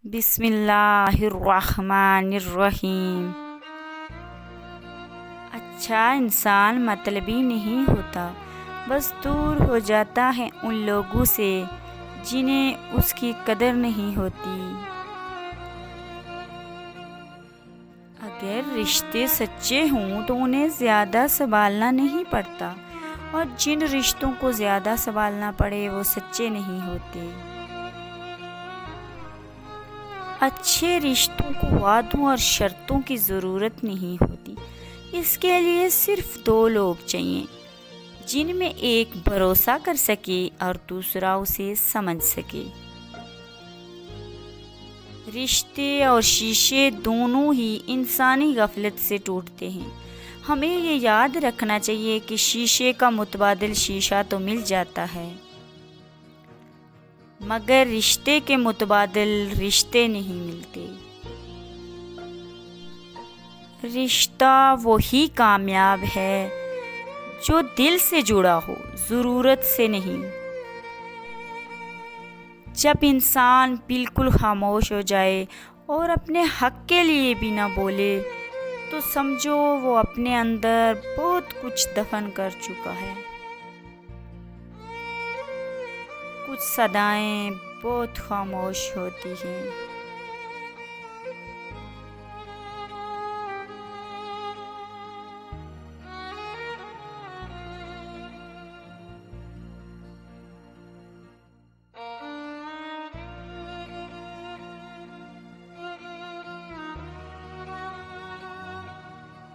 बिस्मिल्लाहिर्रहमानिर्रहीम। अच्छा इंसान मतलबी नहीं होता, बस दूर हो जाता है उन लोगों से जिन्हें उसकी कदर नहीं होती। अगर रिश्ते सच्चे हों तो उन्हें ज़्यादा संभालना नहीं पड़ता, और जिन रिश्तों को ज़्यादा संभालना पड़े वो सच्चे नहीं होते। अच्छे रिश्तों को वादों और शर्तों की ज़रूरत नहीं होती। इसके लिए सिर्फ दो लोग चाहिए, जिनमें एक भरोसा कर सके और दूसरा उसे समझ सके। रिश्ते और शीशे दोनों ही इंसानी गफलत से टूटते हैं। हमें ये याद रखना चाहिए कि शीशे का मुतबादिल शीशा तो मिल जाता है, मगर रिश्ते के मुतबादिल रिश्ते नहीं मिलते। रिश्ता वही कामयाब है जो दिल से जुड़ा हो, ज़रूरत से नहीं। जब इंसान बिल्कुल खामोश हो जाए और अपने हक के लिए भी ना बोले, तो समझो वो अपने अंदर बहुत कुछ दफन कर चुका है। कुछ सदाएं बहुत खामोश होती हैं।